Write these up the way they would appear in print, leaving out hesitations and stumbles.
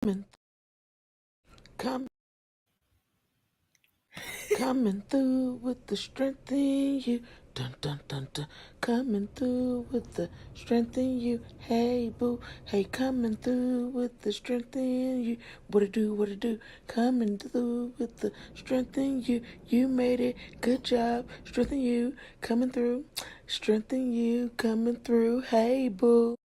Coming, come, coming through with the strength in you. Dun dun dun dun. Coming through with the strength in you. Hey boo, hey, coming through with the strength in you. What it do, what it do? Coming through with the strength in you. You made it, good job. Strength in you, coming through. Strength in you, coming through. Hey boo.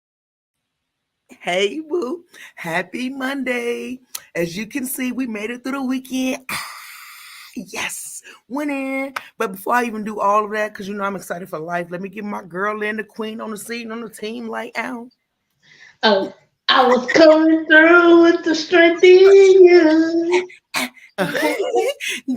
Hey boo, happy Monday. As you can see, we made it through the weekend. Yes, winning. But before I even do all of that, because you know I'm excited for life, let me give my girl in the queen on the seat and on the team like out. Oh, I was coming through with the strength in you.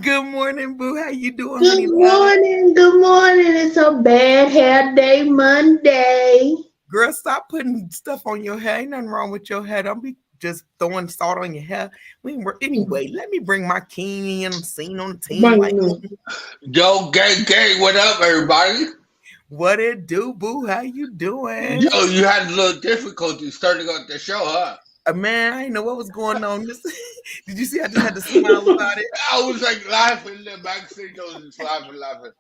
Good morning, boo. How you doing, Good honey love? morning, good morning. It's a bad hair day, Monday. Girl, stop putting stuff on your hair. Ain't nothing wrong with your hair. Don't be just throwing salt on your hair. Anyway, let me bring my king in. I'm seen on the team like Yo, gang, what up, everybody? what it do, boo? How you doing? Yo, you had a little difficulty starting out the show, huh? Man, I didn't know what was going on. Did you see? I just had to smile about it. I was like laughing in the backstage. I was just laughing.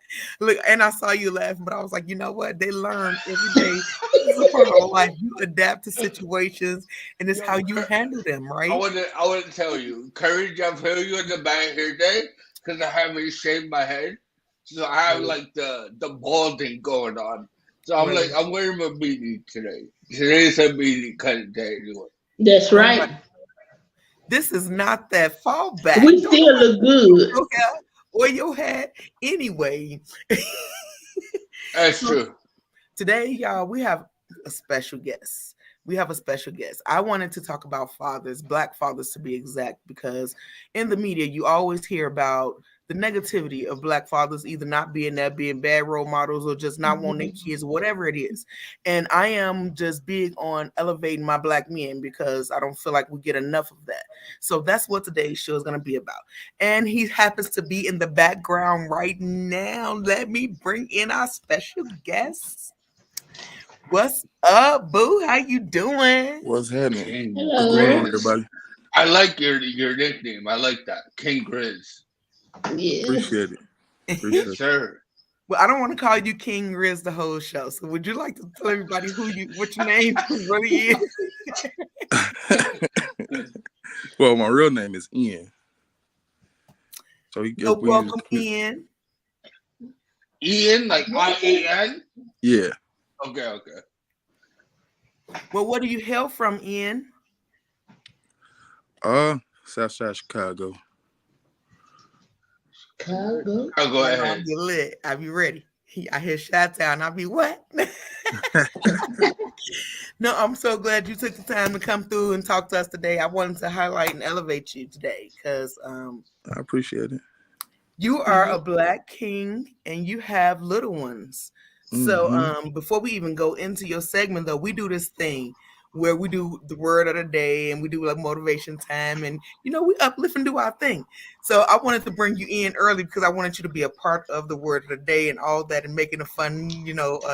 Look, and I saw you laughing, but I was like, you know what? They learn every day. This is a part of life. You adapt to situations, and it's how you handle them, right? I want to tell you, courage. I feel you in the back here today because I haven't shaved my head, so I have like the balding going on. So I'm like, I'm wearing my beanie today. Today's a beanie kind of day anyway. That's right. This is not that fallback. We still look good. Or your hat anyway. That's true. Today, y'all, we have a special guest. I wanted to talk about fathers, Black fathers to be exact, because in the media, you always hear about the negativity of Black fathers either not being there, being bad role models, or just not wanting their kids, whatever it is. And I am just big on elevating my Black men because I don't feel like we get enough of that. So that's what today's show is going to be about. And he happens to be in the background right now. Let me bring in our special guest. What's up, boo? How you doing? What's happening? Hello. What's going on, everybody? I like your nickname. I like that, King Grizz. Yeah. Appreciate it. Yes, sir. Well, I don't want to call you King Riz the whole show. So would you like to tell everybody what your name really is? Well, my real name is Ian. So welcome, Ian. Ian, like IAN? Yeah. Okay. Well, what do you hail from, Ian? Southside Chicago. Chicago. I'll go ahead. I'll be lit. I'll be ready. I hear Chi-Town. I'll be what? No, I'm so glad you took the time to come through and talk to us today. I wanted to highlight and elevate you today because I appreciate it. You are a Black king and you have little ones. So before we even go into your segment, though, we do this thing where we do the word of the day and we do like motivation time and, you know, we uplift and do our thing. So I wanted to bring you in early because I wanted you to be a part of the word of the day and all that and making a fun,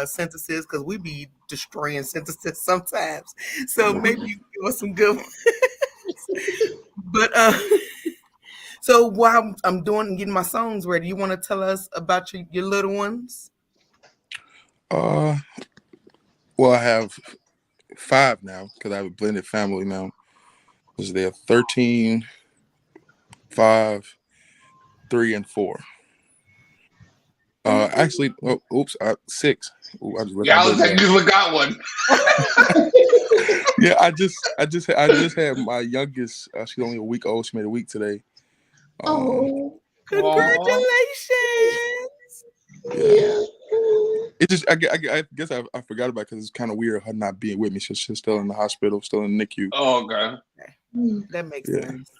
sentences because we be destroying sentences sometimes. So maybe you give us some good ones. But so while I'm getting my songs ready, you want to tell us about your little ones? Well, I have 5 now because I have a blended family now. They have 13, 5, 3, and 4. Actually, 6. Ooh, I was like, you forgot one. Yeah, I just had my youngest. She's only a week old. She made a week today. Congratulations! Yeah. It just I guess I forgot about it because it's kind of weird her not being with me. She's still in the hospital, still in the NICU. Oh, okay. That makes sense.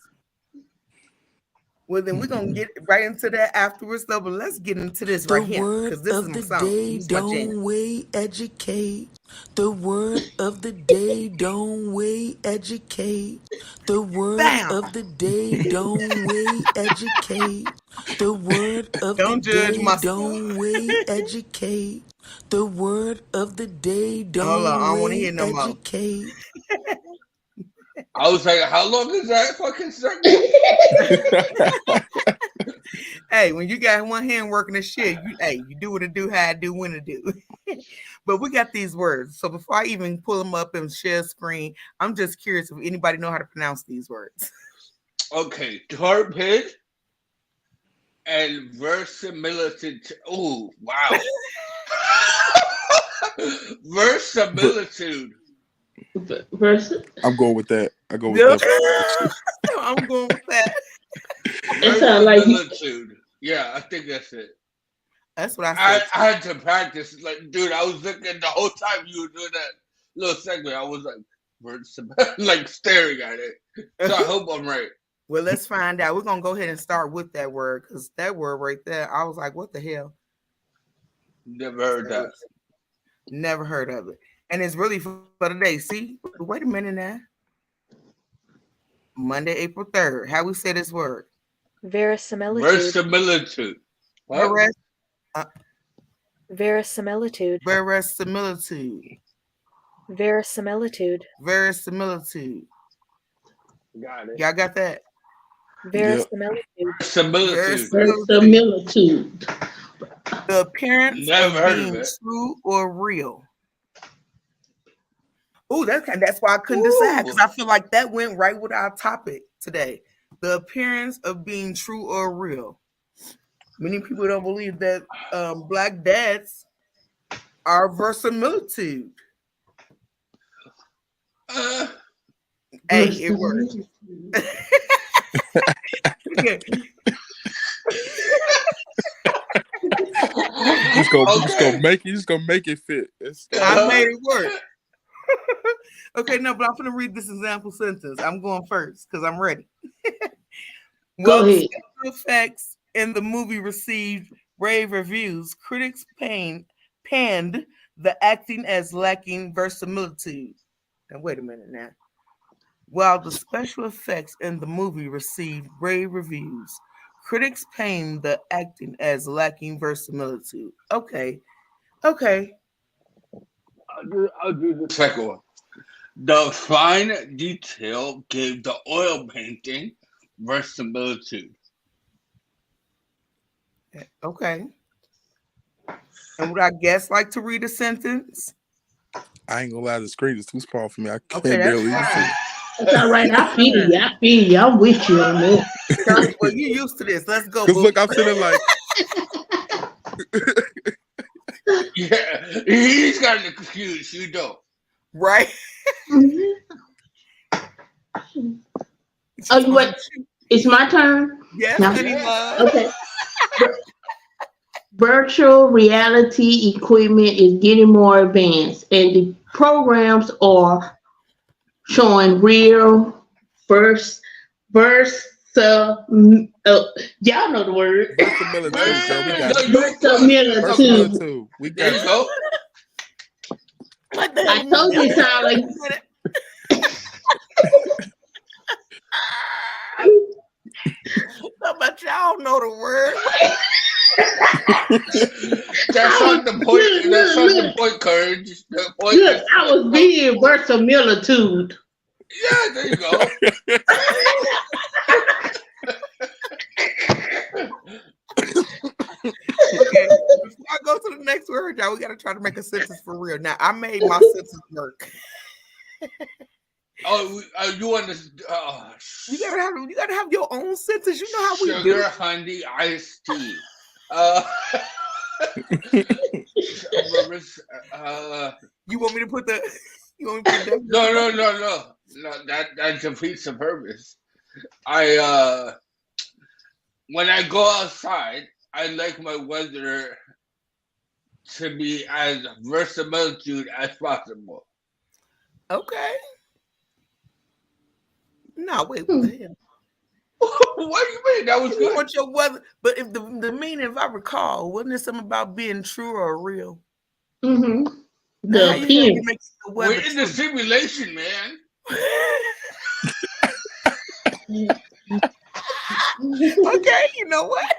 Well, then we're gonna get right into that afterwards, though. But let's get into this right here because this is my song. Day don't weigh educate. The word of the day don't weigh educate. The word of the day don't weigh educate. The word of the day don't weigh educate. The word of the day don't weigh educate. I was like, how long is that fucking segment? Hey, when you got one hand working the shit, you do what it do, how I do, when it do. But we got these words. So before I even pull them up and share screen, I'm just curious if anybody know how to pronounce these words. Okay, torpid and verisimilitude. Oh, wow. Verisimilitude. Versus. I'm going with that. I go with Yep. that. I'm going with that. It sounds like you- Verisimilitude. Yeah, I think that's it. That's what I I said. had to practice. Like, dude, I was looking the whole time you were doing that little segment. I was like, like staring at it. So I hope I'm right. Well, let's find out. We're gonna go ahead and start with that word because that word right there, I was like, what the hell? Never heard that. Never heard of it. And it's really for today. See, wait a minute now. Monday, April 3rd. How we say this word? Verisimilitude. Verisimilitude. What? Verisimilitude. Verisimilitude. Verisimilitude. Verisimilitude. Got it. Y'all got that? Verisimilitude. Verisimilitude. Verisimilitude. The appearance Never of heard being of it. true or real. Oh, that's why I couldn't decide because I feel like that went right with our topic today. The appearance of being true or real. Many people don't believe that black dads are verisimilitude. Hey, it worked. Just gonna make it fit. I made it work. Okay, no, but I'm gonna read this example sentence. I'm going first because I'm ready. Go The ahead. special effects in the movie received rave reviews. Critics panned the acting as lacking verisimilitude. Now, wait a minute now. While the special effects in the movie received rave reviews, critics panned the acting as lacking verisimilitude. Okay. I'll do the second one. The fine detail gave the oil painting verisimilitude. Okay. And would I guess like to read a sentence? I ain't gonna lie, the screen is too small for me. I can't Okay, that's barely even see. fine. That's all right. I feel you. I'm with you on that. Well, you used to this. Let's go. Cause boo. look, I'm sitting like, Yeah, he's got an excuse. You don't. Right. Oh, you what? It's my turn. Yes, No. honey love. Okay. Virtual reality equipment is getting more advanced, and the programs are showing real y'all know the word. verisimilitude, girl. We got it. Verisimilitude. Verisimilitude. We There got you it. go. What the I hell? told you it sounded like But y'all know the word. That's not the point. That's not the point, Courage. The point look, is, I was being verisimilitude. yeah, there you go. Okay, before I go to the next word, y'all, we gotta try to make a sentence for real. Now, I made my sentence work. Oh, you want to? You gotta have your own sentence. You know how we do. Sugar honey iced tea. You want me to put the? You want me to put the? No. That defeats the purpose. When I go outside, I like my weather to be as verisimilitude as possible. Okay. No, wait. What the hell? What do you mean? That was You good. want your weather, but if the meaning, if I recall, wasn't it something about being true or real? Mm-hmm. Now, how The you appearance. make the We're weather in the true? simulation, man. Okay, you know what?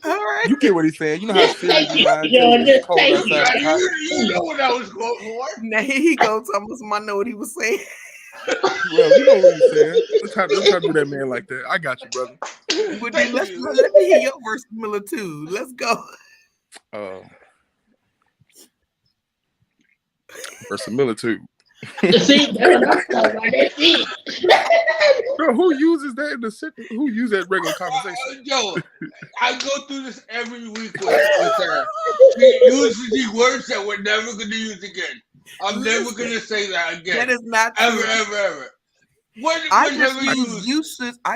All right. You get what he's saying. You know how serious your mind Yo, is. just It's cold take outside. It's hot. You know what I was going for. Now here he goes. Thomas, I know what he was saying. Well, you know what he's saying. Let's try to do that man like that. I got you, brother. But then let me hear your verisimilitude. Let's go. Verisimilitude. See, that's what I'm talking about. That's it. Bro, who uses that in the sentence? Who uses that in regular conversation? Yo, I go through this every week with her. She uses these words that we're never going to use again. I'm never going to say that again. That is not true. Ever. I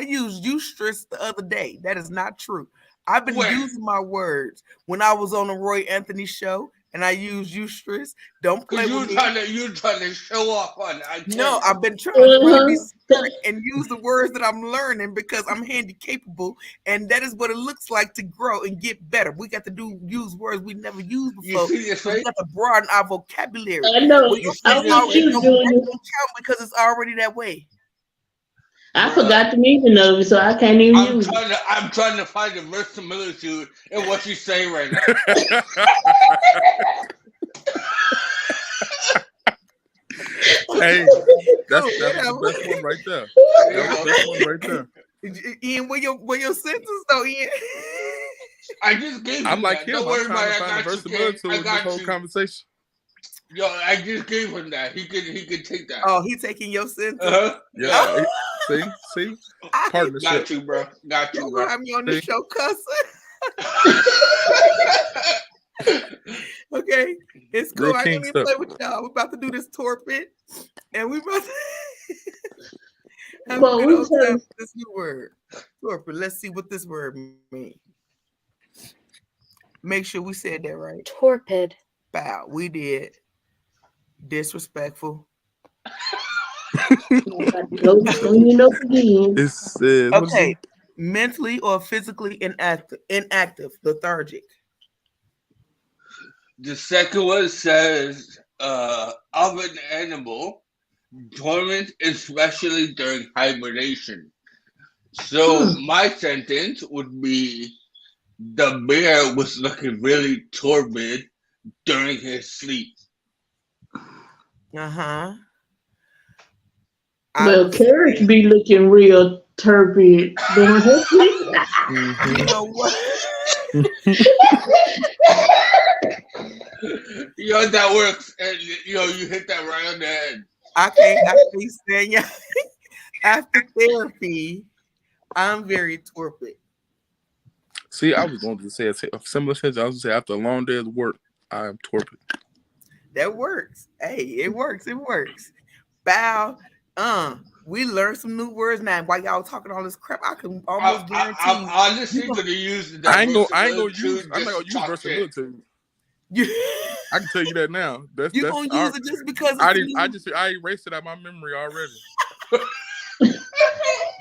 used eustress the other day. That is not true. I've been using my words when I was on the Roy Anthony show, and I used eustress. Don't play with me. You're trying to show off on it. No, I've been trying to be smart and use the words that I'm learning because I'm handy capable, and that is what it looks like to grow and get better. We got to use words we never used before. We got to broaden our vocabulary. I know. I don't count because it's already that way. I forgot the meaning of it, so I can't even use it. I'm trying to find the verisimilitude in what she's saying right now. Hey, that's the best one right there. That's the best one right there. Ian, where your senses though, Ian? I just gave I'm him like that. him. Don't worry I'm trying to about find the it. verisimilitude in this whole conversation. Yo, I just gave him that. He could take that. Oh, he taking your senses. Yeah. See, partnership. Got you, bro. Don't have me on the show, cussing. Okay, it's cool. I can't even play with y'all. We're about to do this torpid, and we about to have a good old time with this new word. Torpid. Let's see what this word means. Make sure we said that right. Torpid. Bow. We did. Disrespectful. Okay. Mentally or physically inactive, lethargic. The second one says of an animal dormant, especially during hibernation. So my sentence would be the bear was looking really torpid during his sleep. Uh-huh. Well, Carrot be looking real turbid during her sleep. You know what? Yo, that works. And you hit that right on the head. I can't stand you. After therapy, I'm very torpid. See, I was going to say a similar sentence. I was going to say after a long day of work, I am torpid. That works. Hey, it works. Bow. We learned some new words now. While y'all talking all this crap, I can almost guarantee. I'm honestly going to use the. I'm not going to use verisimilitude. I can tell you that now. You're going to use it just because I erased it out of my memory already.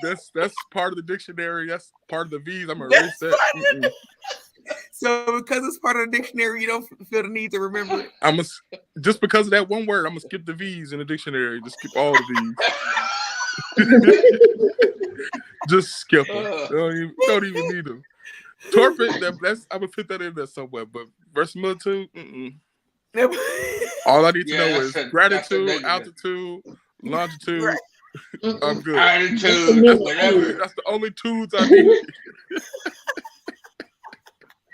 That's part of the dictionary. That's part of the V's. I'm going to erase that. So because it's part of the dictionary, you don't feel the need to remember it? Just because of that one word, I'm going to skip the V's in the dictionary. Just skip all the V's. Just skip them. Don't even need them. Torpid, I'm going to fit that in there somewhere. But verisimilitude, all I need to know is gratitude, altitude, longitude. Right. I'm good. Attitude, whatever. That's the only tools I need.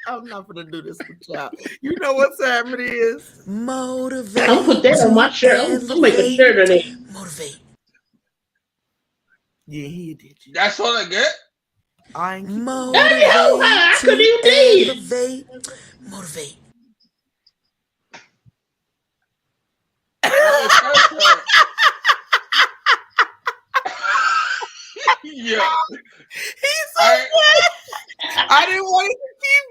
I'm not gonna do this with y'all. You know what time it is. Motivate. I'll put that on my shirt. I'll make a shirt of it. Motivate. Yeah, he did. That's all I get? I ain't motivate. I couldn't even elevate. Motivate. Yeah. He's so I didn't want it to keep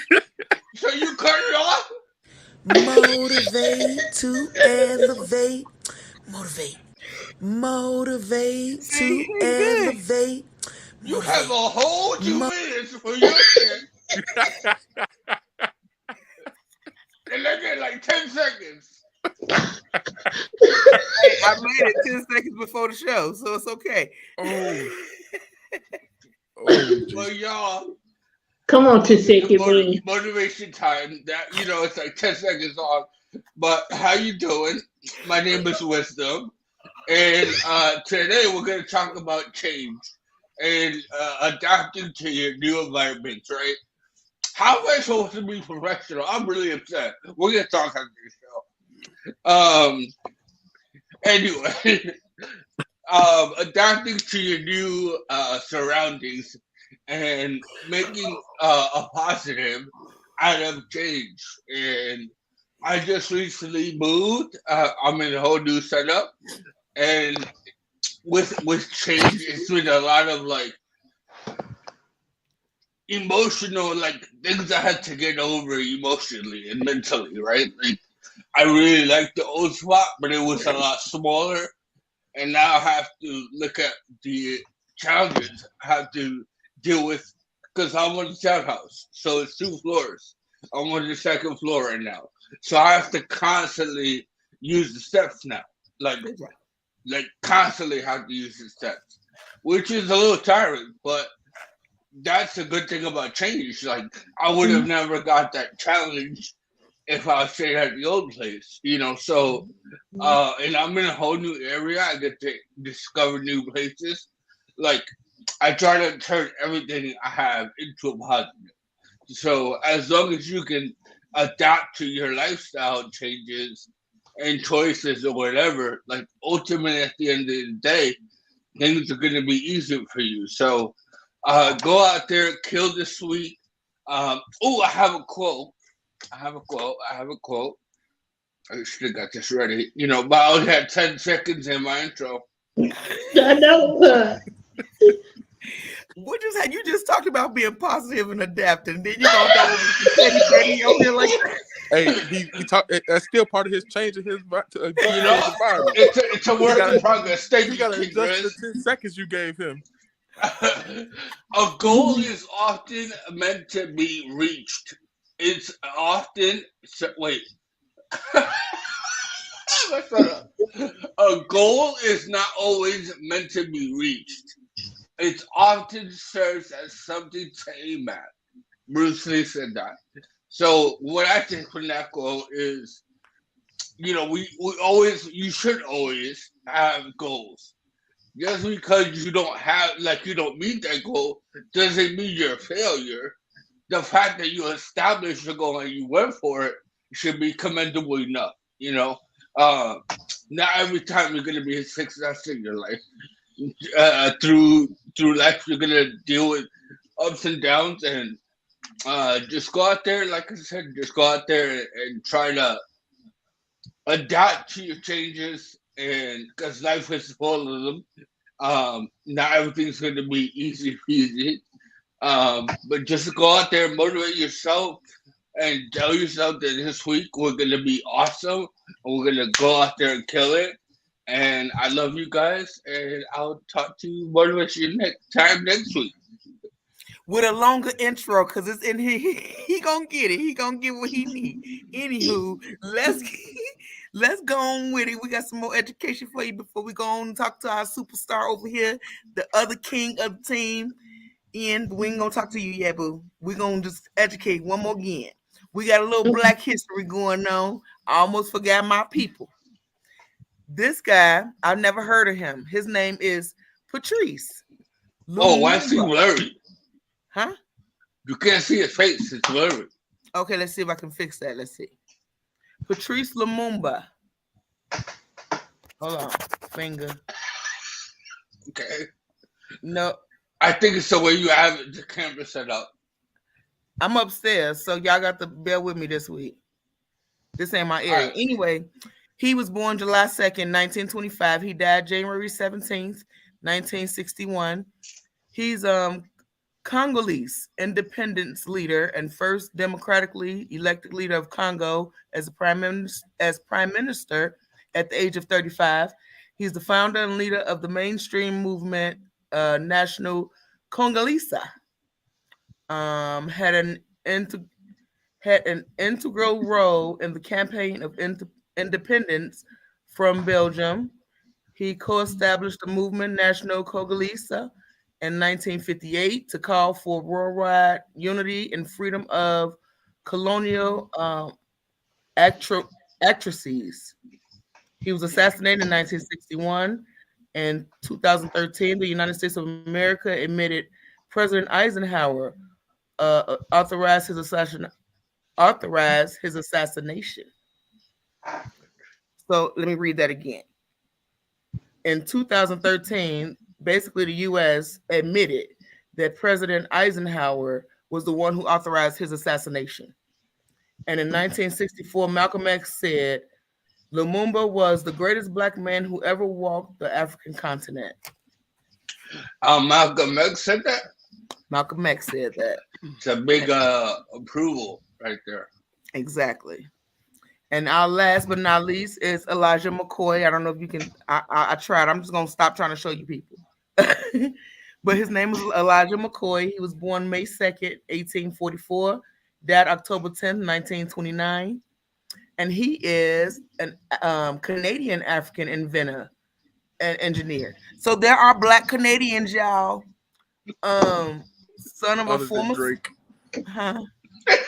going. So you cut it off? Motivate to elevate. Motivate. Motivate to elevate. You have a whole 2 minutes for your shit. And they get like 10 seconds. Hey, I made it 10 seconds before the show, so it's okay. Oh, Well, geez. y'all, Come on, this is the Taseki Boo. motivation time. That it's like 10 seconds long. But how you doing? My name is Wisdom, and today we're gonna talk about change and adapting to your new environments. Right? How am I supposed to be professional? I'm really upset. We're gonna talk on this show. Anyway, adapting to your new surroundings and making a positive out of change. And I just recently moved. I'm in a whole new setup, and with change, it's been a lot of like emotional like things I had to get over emotionally and mentally. Right? Like I really liked the old spot, but it was a lot smaller, and now I have to look at the challenges I have to deal with because I'm on the townhouse, so it's 2 floors. I'm on the second floor right now, so I have to constantly use the steps now, like constantly have to use the steps, which is a little tiring, but that's a good thing about change. Like I would have never got that challenge if I stayed at the old place, So, and I'm in a whole new area. I get to discover new places. Like, I try to turn everything I have into a positive. So, as long as you can adapt to your lifestyle changes and choices or whatever, like, ultimately at the end of the day, things are going to be easier for you. So, go out there, kill this week. Oh, I have a quote. I have a quote. I should have got this ready. But I only had 10 seconds in my intro. I know. What you said? You just talked about being positive and adapting. Then you gonna go over here like that. Hey, he talk. That's still part of his change of his environment. It's a work in progress. Thank You gotta King adjust Chris. the 10 seconds you gave him. A goal is often meant to be reached. It's often wait. A goal is not always meant to be reached. It often serves as something to aim at. Bruce Lee said that. So what I think from that quote is, you should always have goals. Just because you don't meet that goal doesn't mean you're a failure. The fact that you established your goal and you went for it should be commendable enough. Not every time you're going to be a success in your life. Through life, you're going to deal with ups and downs, and just go out there. Like I said, just go out there and try to adapt to your changes, and because life is full of them. Not everything's going to be easy peasy. But just go out there, motivate yourself, and tell yourself that this week we're gonna be awesome, and we're gonna go out there and kill it. And I love you guys, and I'll talk to you motivation next week. With a longer intro, because it's in here. He gonna get it. He gonna get what he need. Anywho, let's go on with it. We got some more education for you before we go on and talk to our superstar over here, the other king of the team. Ian, we ain't gonna talk to you yet, boo. We're gonna just educate one more again. We got a little Black history going on. I almost forgot my people. This guy, I've never heard of him. His name is Patrice. Oh, why is he blurry? Huh? You can't see his face. It's blurry. Okay, let's see if I can fix that. Let's see. Patrice Lumumba. Hold on. Finger. Okay. No. I think it's the way you have the camera set up. I'm upstairs, so y'all got to bear with me this week. This ain't my area. Right. Anyway, he was born July 2nd, 1925. He died January 17th, 1961. He's Congolese independence leader and first democratically elected leader of Congo as prime minister at the age of 35. He's the founder and leader of the mainstream movement National Congolese. Had an integral role in the campaign of independence from Belgium. He co-established the movement National Congolese in 1958 to call for worldwide unity and freedom of colonial actresses. He was assassinated in 1961. In 2013, the United States of America admitted President Eisenhower authorized his assassination. So let me read that again. In 2013, basically the U.S. admitted that President Eisenhower was the one who authorized his assassination. And in 1964, Malcolm X said, Lumumba was the greatest black man who ever walked the African continent. Malcolm X said that? Malcolm X said that. It's a big approval right there. Exactly. And our last but not least is Elijah McCoy. I don't know if you can, I tried. I'm just going to stop trying to show you people. But his name is Elijah McCoy. He was born May 2nd, 1844, died October 10th, 1929. And he is an Canadian African inventor and engineer. So there are black Canadians, y'all. Son of a former Drake. Huh? What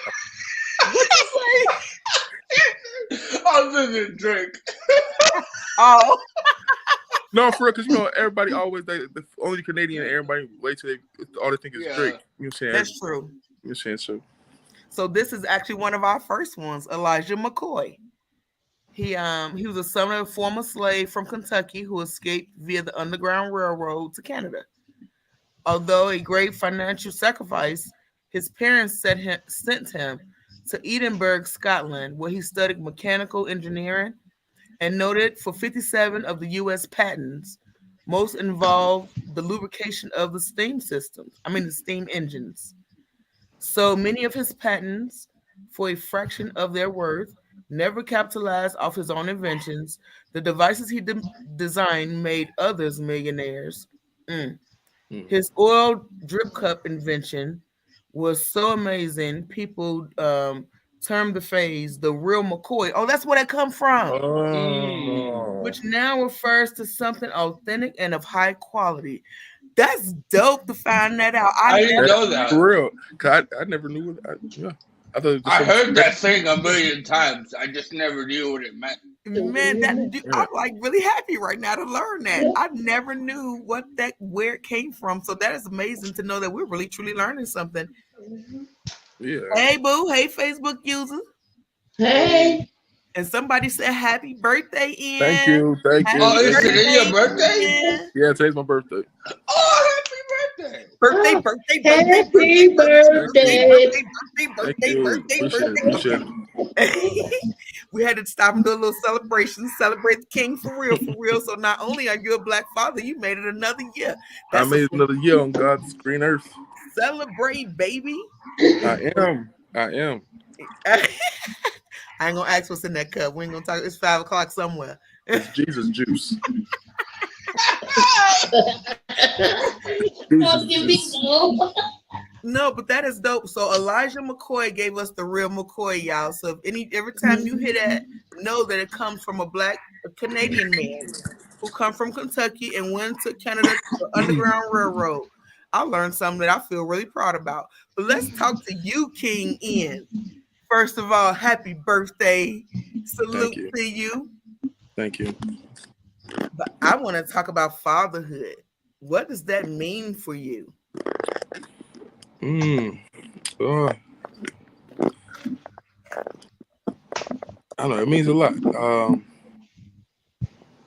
you say? Other than Drake. Oh. No, for real, because you know everybody always the only Canadian everybody wait till all they think is Drake. You know what I'm saying? That's true. You know what I'm saying? So this is actually one of our first ones, Elijah McCoy. He was a son of a former slave from Kentucky who escaped via the Underground Railroad to Canada. Although a great financial sacrifice, his parents sent him to Edinburgh, Scotland, where he studied mechanical engineering and noted for 57 of the U.S. patents, most involved the lubrication of the steam the steam engines. So many of his patents, for a fraction of their worth, never capitalized off his own inventions. The devices he designed made others millionaires. His oil drip cup invention was so amazing, people termed the phase the real McCoy. Oh, that's where that come from. Which now refers to something authentic and of high quality. That's dope to find that out. I didn't know that. For real. I never knew it. I heard that thing a million times. I just never knew what it meant. Man, I'm like really happy right now to learn that. I never knew where it came from. So that is amazing to know that we're really truly learning something. Yeah. Hey, boo. Hey, Facebook user. Hey. And somebody said happy birthday, Ian. Thank you. Oh, is it your birthday? Ian. Yeah, today's my birthday. Oh, happy birthday. Birthday. Happy birthday. We had to stop and do a little celebration, celebrate the king for real. So not only are you a black father, you made it another year. I made it another year on God's green earth. Celebrate, baby. I am. I ain't gonna ask what's in that cup. We ain't gonna talk. It's 5 o'clock somewhere. It's Jesus juice. No, but that is dope. So Elijah McCoy gave us the real McCoy, y'all. So every time you hear that, know that it comes from a Canadian man who come from Kentucky and went to Canada to the Underground Railroad. I learned something that I feel really proud about. But let's talk to you, King Ian. First of all, happy birthday. Salute to you. Thank you. But I want to talk about fatherhood. What does that mean for you? I don't know. It means a lot.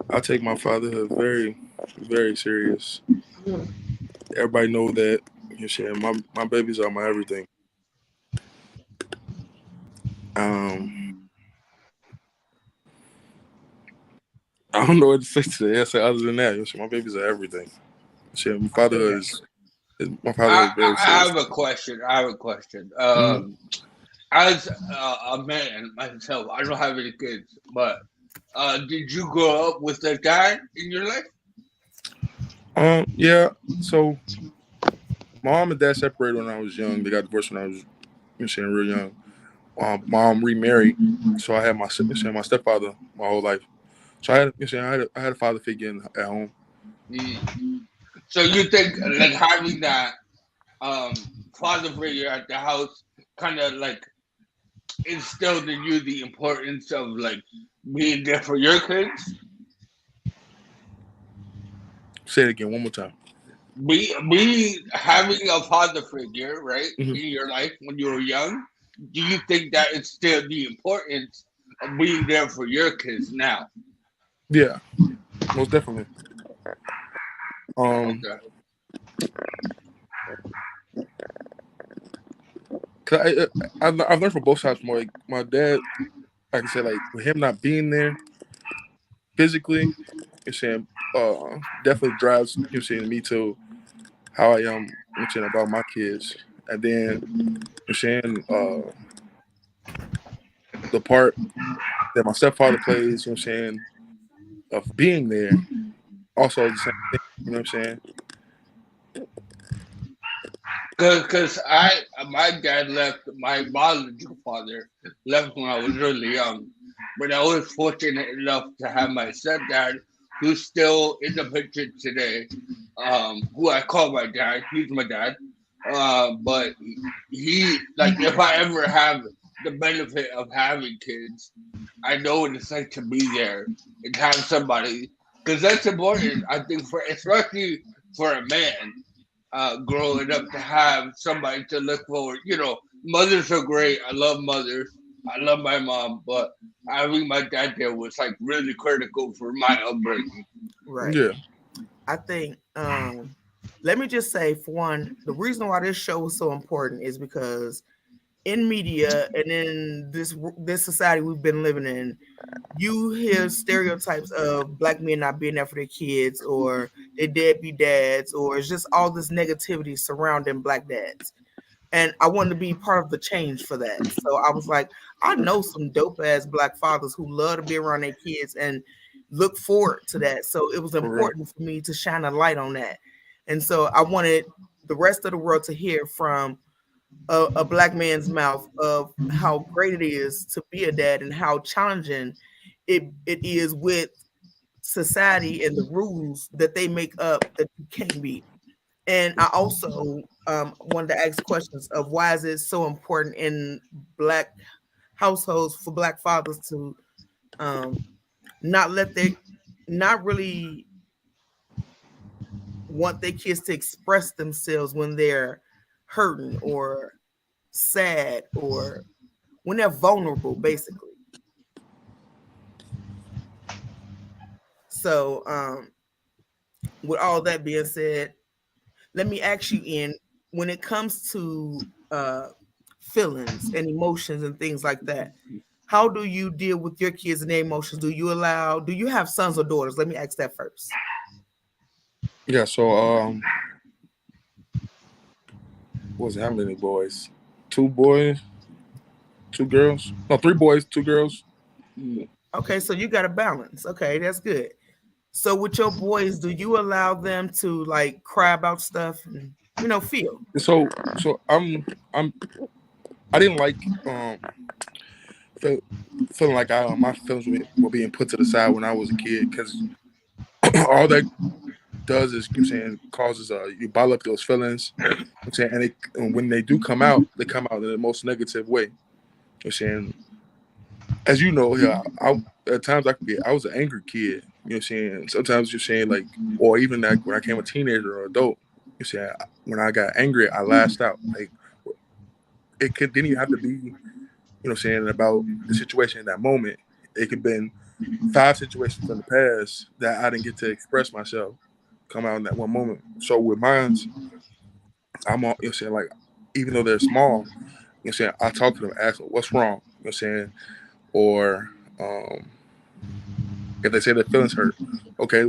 I take my fatherhood very, very serious. Everybody know that. You know, my babies are my everything. I don't know what to say today. Other than that, you know, my babies are everything. My fatherhood is very serious. I have a question. As a man myself, I don't have any kids, but did you grow up with a dad in your life? Yeah. So my mom and dad separated when I was young. They got divorced when I was real young. Mom remarried, so I had my stepfather my whole life. So I had a father figure at home. So you think like having that father figure at the house kind of like instilled in you the importance of like being there for your kids? Say it again one more time. Be having a father figure, right, Mhm. in your life when you were young. Do you think that instilled the importance of being there for your kids now? Yeah, most definitely. Okay. 'Cause I've learned from both sides more. Like my dad, like I said, like with him not being there physically, you're saying, definitely drives, you're saying, me to how I am, you're saying, about my kids. And then you're saying, the part that my stepfather plays, you know what I'm saying, of being there, also the same thing, you know what I'm saying? Because my dad left, my biological father left when I was really young, but I was fortunate enough to have my stepdad, who's still in the picture today, who I call my dad. He's my dad, but he like if I ever have the benefit of having kids, I know what it's like to be there and have somebody, because that's important. I think for especially for a man growing up to have somebody to look forward. You know, mothers are great. I love mothers. I love my mom, but having my dad there was like really critical for my upbringing. Right. Yeah. I think let me just say, for one, the reason why this show is so important is because in media and in this society we've been living in, you hear stereotypes of black men not being there for their kids, or their deadbeat dads, or it's just all this negativity surrounding black dads. And I wanted to be part of the change for that. So I was like, I know some dope ass black fathers who love to be around their kids and look forward to that. So it was For real. important for me to shine a light on that. And so I wanted the rest of the world to hear from a black man's mouth of how great it is to be a dad and how challenging it is with society and the rules that they make up that you can't beat. And I also wanted to ask questions of why is it so important in black households for black fathers to not let their not really want their kids to express themselves when they're hurting or sad or when they're vulnerable, basically. So with all that being said, let me ask you, Ian, when it comes to feelings and emotions and things like that, how do you deal with your kids and their emotions? Do you have sons or daughters? Let me ask that first. Yeah, so what was it? How many boys? 2 boys, 2 girls? No, 3 boys, 2 girls. Okay, so you got a balance. Okay, that's good. So with your boys, do you allow them to like cry about stuff and feel? So I didn't like feeling like my feelings were being put to the side when I was a kid, because all that does is, you know what I'm saying, causes you bottle up those feelings, you know what I'm saying, and when they do come out, they come out in the most negative way. You know what I'm saying? As you know, yeah, at times I was an angry kid, you know what I'm saying? Sometimes you're saying like, or even like when I became a teenager or adult, you saying when I got angry, I lashed out. Like didn't even have to be, you know what I'm saying, about the situation in that moment. It could have been 5 situations in the past that I didn't get to express myself come out in that one moment. So with mine, I'm all, you know what I'm saying, like, even though they're small, you know what I'm saying, I talk to them, ask them what's wrong, you know what I'm saying, or if they say their feelings hurt, okay,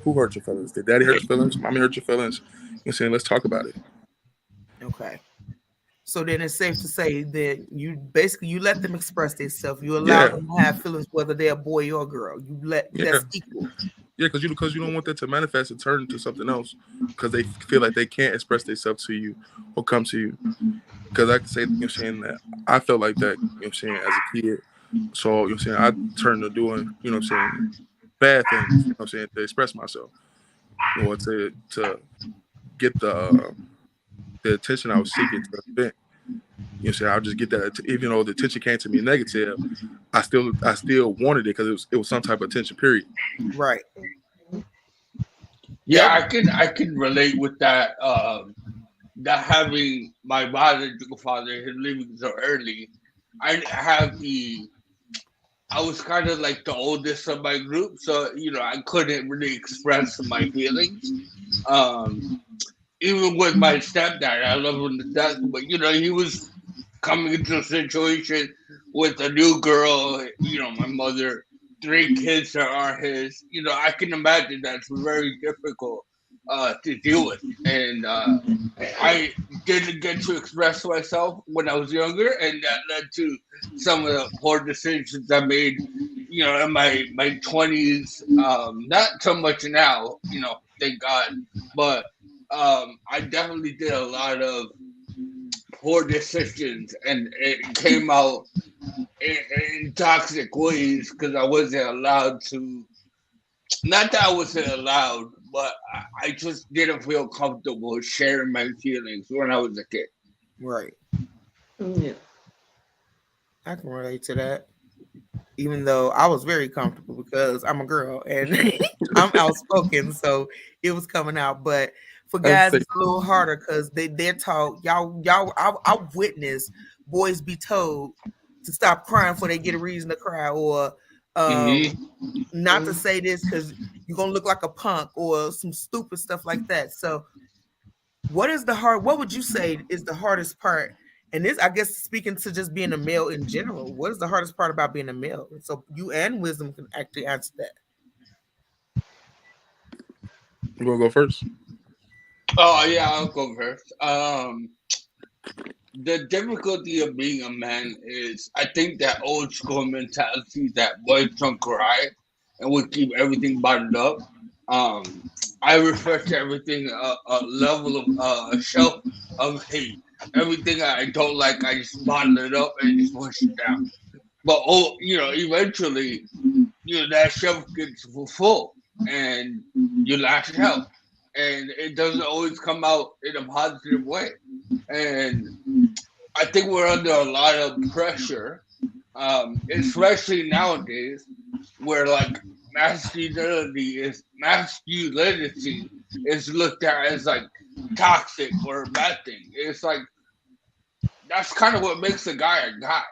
who hurt your feelings? Did daddy hurt your feelings? Mommy hurt your feelings? You know what I'm saying, let's talk about it. Okay. So then it's safe to say that you let them express themselves. You allow them to have feelings, whether they're a boy or a girl. That's equal. Yeah, because you don't want that to manifest and turn into something else, because they feel like they can't express themselves to you or come to you. Because I can say, you know what I'm saying, that I felt like that, you know what I'm saying, as a kid. So, you know what I'm saying, I turned to doing, you know what I'm saying, bad things, you know what I'm saying, to express myself. or to get the attention I was seeking to vent. You know, so I'll just get that. Even though the attention came to me negative, I still wanted it because it was some type of attention. Period. Right. Yeah, I can relate with that. That having my biological father him leaving so early, I was kind of like the oldest of my group, so I couldn't really express my feelings. Even with my stepdad, I love him to death, but he was coming into a situation with a new girl. My mother, 3 kids that are his. I can imagine that's very difficult to deal with, and I didn't get to express myself when I was younger, and that led to some of the poor decisions I made, in my 20s. Not so much now, thank God, but I definitely did a lot of poor decisions, and it came out in toxic ways because I wasn't allowed to. Not that I wasn't allowed, but I just didn't feel comfortable sharing my feelings when I was a kid. Right. Yeah. I can relate to that. Even though I was very comfortable because I'm a girl and I'm outspoken, so it was coming out. But for guys, it's a little harder because they're taught. I witnessed boys be told to stop crying before they get a reason to cry, or not to say this because you're gonna look like a punk, or some stupid stuff like that. So, what would you say is the hardest part? And this, I guess, speaking to just being a male in general, what is the hardest part about being a male? So you and Wisdom can actually answer that. You want to go first? Oh yeah, I'll go first. The difficulty of being a man is, I think, that old school mentality that boys don't cry and we keep everything bottled up. I refer to everything a level of a shelf of hate. Everything I don't like, I just bottle it up and just push it down. But eventually, that shelf gets full, and you lash out, and it doesn't always come out in a positive way. And I think we're under a lot of pressure, especially nowadays, where like masculinity is looked at as like toxic or a bad thing. It's like that's kind of what makes a guy, and I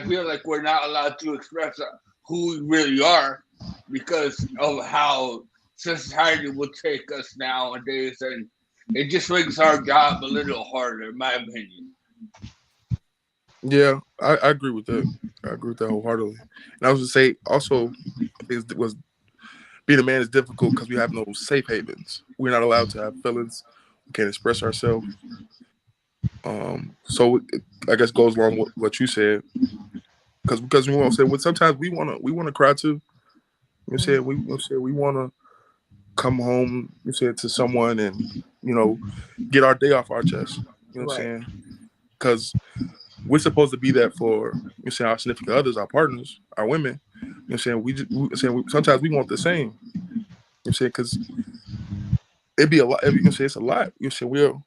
feel like we're not allowed to express who we really are because of how society will take us nowadays, and it just makes our job a little harder, in my opinion. Yeah, I agree with that. I agree with that wholeheartedly. And I was going to say also, was being a man is difficult because we have no safe havens. We're not allowed to have feelings. We can't express ourselves. So it, I guess, goes along with what you said, because we want to say, well, sometimes we want to cry too. You said we want to come home, you said, to someone and get our day off our chest. You know what I'm saying? Because we're supposed to be that for our significant others, our partners, our women. You know what I'm saying? Sometimes we want the same. You know what I'm saying? Because it'd be a lot. It's a lot. You know what I'm saying?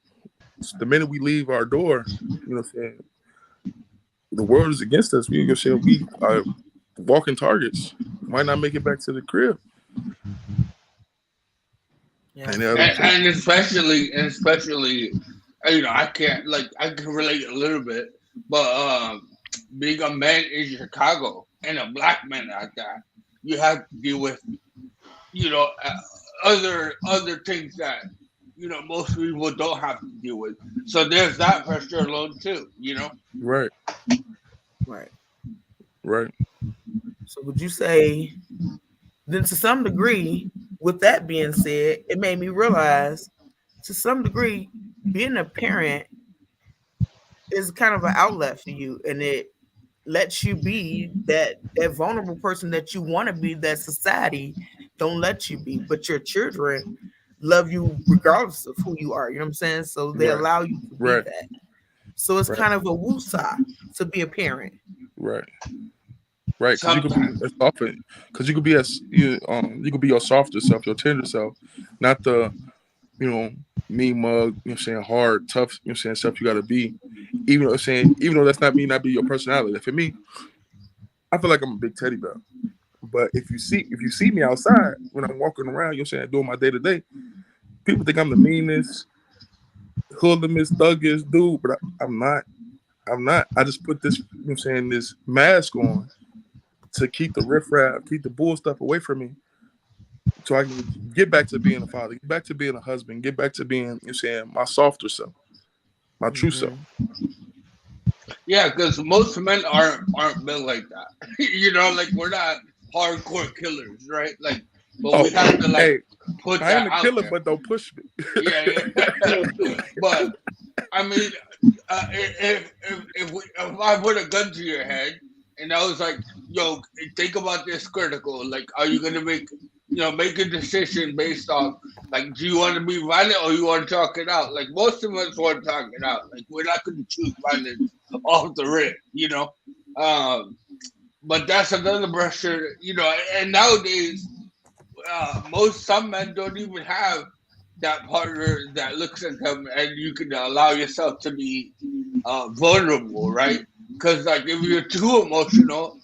The minute we leave our door, you know what I'm saying, the world is against us. We are walking targets. Might not make it back to the crib. Yeah. And especially, I can relate a little bit, but being a man in Chicago and a black man like that, you have to deal with, other things that most people don't have to deal with. So there's that pressure alone too. Right. So would you say then, to some degree, with that being said, it made me realize, to some degree, being a parent is kind of an outlet for you, and it lets you be that vulnerable person that you want to be, that society don't let you be, but your children love you regardless of who you are. You know what I'm saying? So they allow you to be that. So it's kind of a woosah to be a parent. Right. right? Because you could be Sometimes. as soft, because you could be you could be your softer self, your tender self, not the mean mug. You know what I'm saying, hard, tough. You know what I'm saying, stuff you got to be. Even though that's not me, not be your personality. For me, I feel like I'm a big teddy bear. But if you see me outside when I'm walking around, you know what I'm saying, doing my day to day, people think I'm the meanest, hoodlumest, thuggish dude, but I'm not. I'm not. I just put this, you know what I'm saying, this mask on to keep the riffraff, keep the bull stuff away from me, so I can get back to being a father, get back to being a husband, get back to being, you know what I'm saying, my softer self, my true self. Yeah, because most men aren't built like that. Like we're not hardcore killers, right? Like, but we have to like hey, put I am that a out killer, there. but don't push me. Yeah. But I mean, if I put a gun to your head and I was like, yo, think about this critical. Like, are you gonna make a decision based on like, do you want to be violent or you want to talk it out? Like most of us want to talk it out. Like we're not gonna choose violence off the rip, But that's another pressure, and nowadays some men don't even have that partner that looks at them and you can allow yourself to be vulnerable, right? Because like if you're too emotional,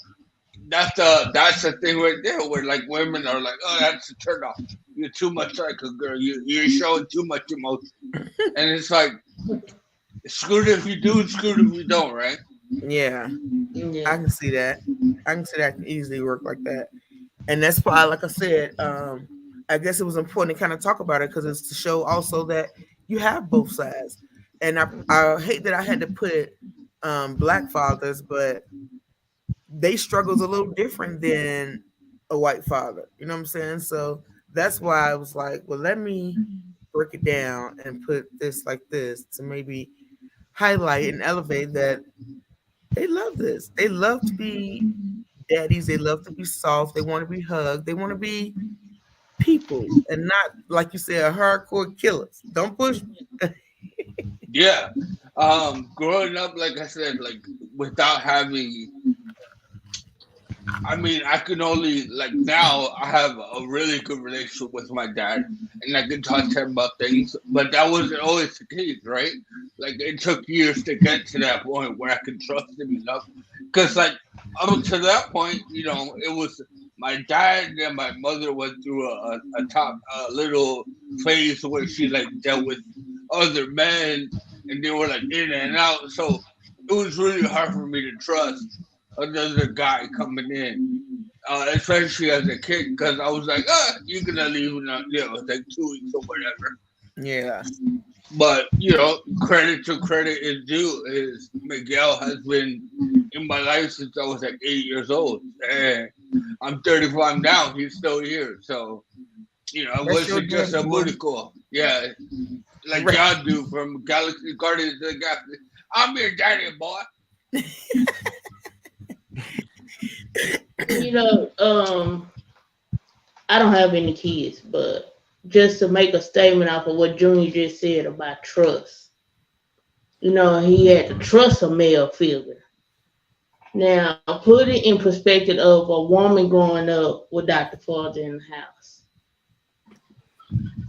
that's the thing right there where like women are like, oh, that's a turn off. You're too much like a girl. You're showing too much emotion, and it's like screwed if you do, screwed if you don't, right? Yeah, I can see that. I can see that can easily work like that, and that's why, like I said, I guess it was important to kind of talk about it because it's to show also that you have both sides. And I hate that I had to put black fathers, but they struggle's a little different than a white father. You know what I'm saying? So that's why I was like, well, let me break it down and put this like this to maybe highlight and elevate that they love this. They love to be daddies. They love to be soft. They want to be hugged. They want to be people and not, like you said, hardcore killers. Don't push me. Yeah. Growing up, like I said, like without having, I mean, I can only like now I have a really good relationship with my dad, and I can talk to him about things. But that wasn't always the case, right? Like it took years to get to that point where I could trust him enough. Because like up to that point, it was my dad and my mother went through a little phase where she like dealt with other men, and they were like in and out. So it was really hard for me to trust another guy coming in, especially as a kid, because I was like, you're gonna leave in like 2 weeks or whatever. Yeah. But credit to credit is due. Is Miguel has been in my life since I was like 8 years old, and I'm 35 now. He's still here, so it wasn't just a booty call. Yeah, like y'all do from Galaxy Guardians of the Galaxy. I'm your daddy, boy. I don't have any kids, but just to make a statement off of what Junior just said about trust. He had to trust a male figure. Now, put it in perspective of a woman growing up without the father in the house.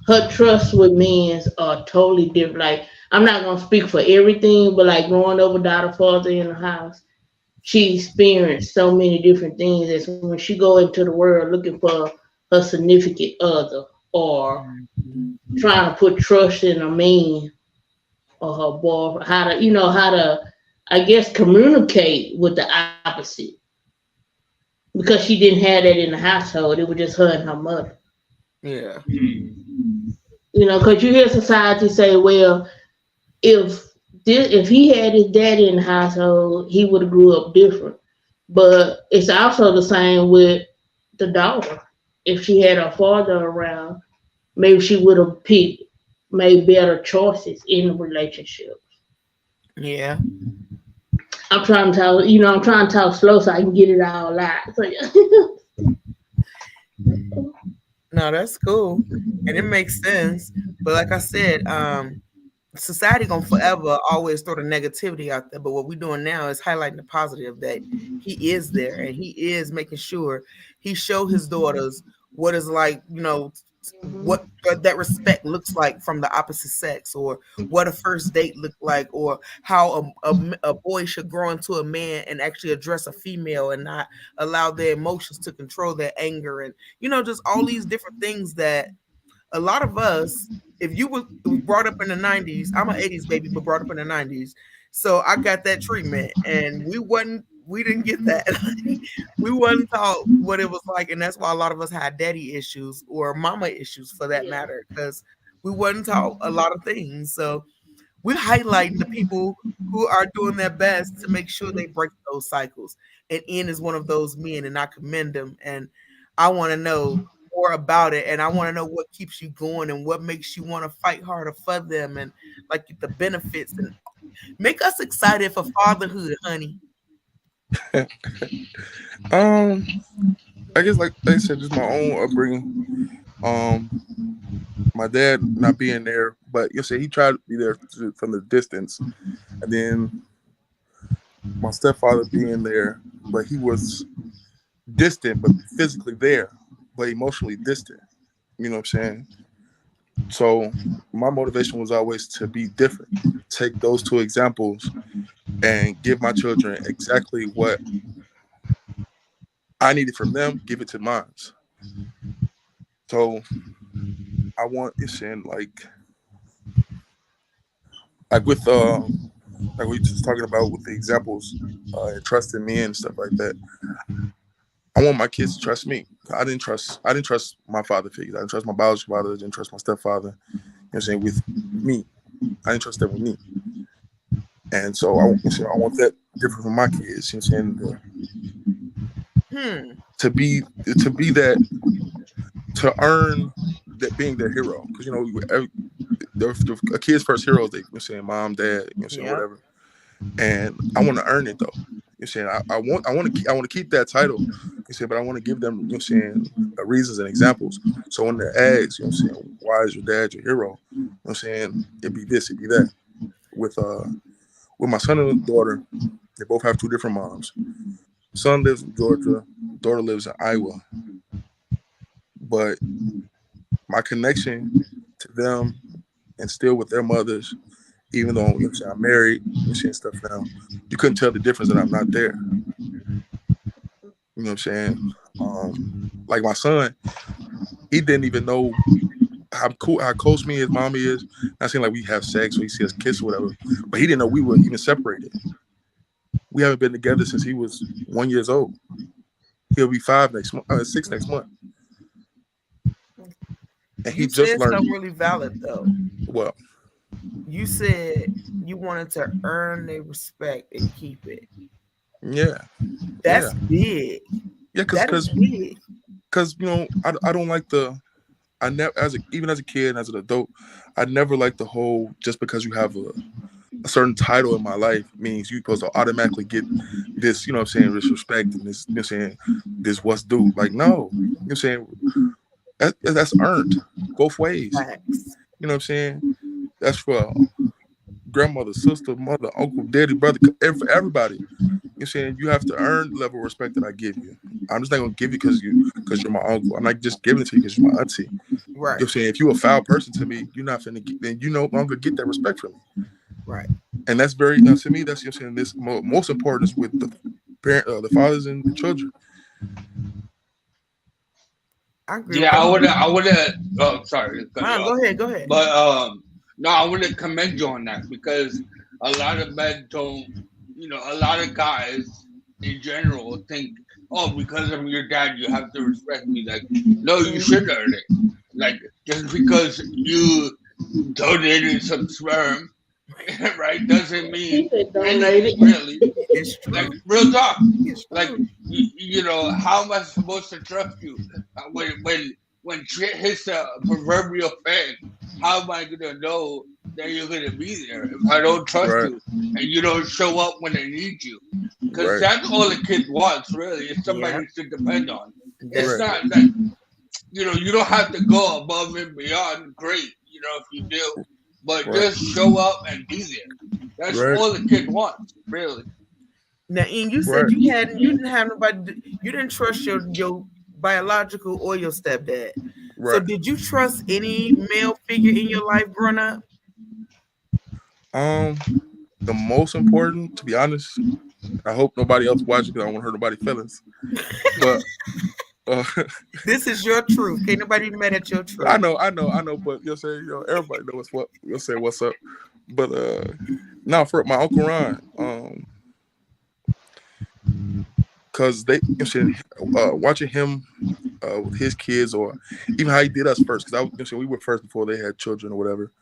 Her trust with men are totally different. Like, I'm not going to speak for everything, but like growing up without a father in the house, she experienced so many different things. As when she go into the world looking for her significant other or trying to put trust in a man or her boy, how to, I guess, communicate with the opposite. Because she didn't have that in the household. It was just her and her mother. Yeah. Because you hear society say, well, if he had his daddy in the household, he would have grew up different. But it's also the same with the daughter. If she had her father around, maybe she would have made better choices in the relationship. Yeah. I'm trying to talk slow so I can get it all out. So, No, that's cool. And it makes sense. But like I said, society gonna forever always throw the negativity out there, but what we're doing now is highlighting the positive, that he is there and he is making sure he show his daughters what is like, what that respect looks like from the opposite sex, or what a first date look like, or how a boy should grow into a man and actually address a female and not allow their emotions to control their anger, and just all these different things that a lot of us, if you were brought up in the 90s, I'm an 80s baby, but brought up in the 90s. So I got that treatment, and we didn't get that. We wasn't taught what it was like. And that's why a lot of us had daddy issues or mama issues for that matter, because we wasn't taught a lot of things. So we're highlighting the people who are doing their best to make sure they break those cycles. And Ian is one of those men, and I commend him. And I want to know more about it, and I want to know what keeps you going and what makes you want to fight harder for them, and like the benefits, and make us excited for fatherhood, honey. I guess like I said, just my own upbringing. My dad not being there, but he tried to be there from the distance, and then my stepfather being there, but he was distant, but physically there, but emotionally distant. You know what I'm saying? So my motivation was always to be different. Take those two examples and give my children exactly what I needed from them, give it to mine. So I want like with like we just talking about with the examples and trusting me and stuff like that. I want my kids to trust me. I didn't trust my father figures. I didn't trust my biological father. I didn't trust my stepfather. You know what I'm saying? With me, I didn't trust them with me. And so I want that different from my kids. You know what I'm saying? To be that, to earn that being their hero, because a kid's first hero is they mom, dad, whatever. And I want to earn it though. I want to keep that title. But I want to give them reasons and examples. So when they're asked, why is your dad your hero? It'd be this, it'd be that. With my son and daughter, they both have two different moms. Son lives in Georgia, daughter lives in Iowa. But my connection to them and still with their mothers, even though I'm married, and stuff now, you couldn't tell the difference that I'm not there. You know what I'm saying? Like my son, he didn't even know how close me and his mommy is. Not saying like we have sex or he sees us kiss or whatever, but he didn't know we were even separated. We haven't been together since he was 1 year old. He'll be 6 next month. And he just learned something really valid though. Well, you said you wanted to earn their respect and keep it. Yeah, that's big. Yeah, because I don't like even as a kid, as an adult, I never liked the whole just because you have a certain title in my life means you're supposed to automatically get this, this respect and this, this what's due. Like, no, that's earned both ways. You know what I'm saying? That's for grandmother, sister, mother, uncle, daddy, brother, everybody. You have to earn the level of respect that I give you. I'm just not gonna give you because you're my uncle. I'm not just giving it to you because you're my auntie. Right. If you're a foul person to me, you're not finna get, then you no longer get that respect from me. Right. And that's very to me. That's this most important is with the parent, the fathers and the children. I would have. Oh, sorry. Go ahead. But no, I want to commend you on that because a lot of men don't. A lot of guys in general think, oh, because I'm your dad, you have to respect me. Like, no, you should earn it. Like, just because you donated some sperm, right, doesn't mean anything, really. It's true. Like, real talk. Like, how am I supposed to trust you when shit hits a proverbial fan? How am I gonna know that you're gonna be there if I don't trust you and you don't show up when I need you? Because that's all a kid wants, really. Is somebody to depend on. It's not that you don't have to go above and beyond. Great, if you do, but Right. just show up and be there. That's Right. all the kid wants, really. Now, Ian, you said Right. you didn't have nobody, you didn't trust your biological or your stepdad. So, Right. did you trust any male figure in your life growing up? The most important, to be honest, I hope nobody else watches because I don't want to hurt nobody's feelings. But This is your truth. Can't nobody be mad at your truth. I know. But you'll say, everybody knows what you'll say. What's up? But now for my Uncle Ron, because watching him with his kids, or even how he did us first, because we were first before they had children or whatever,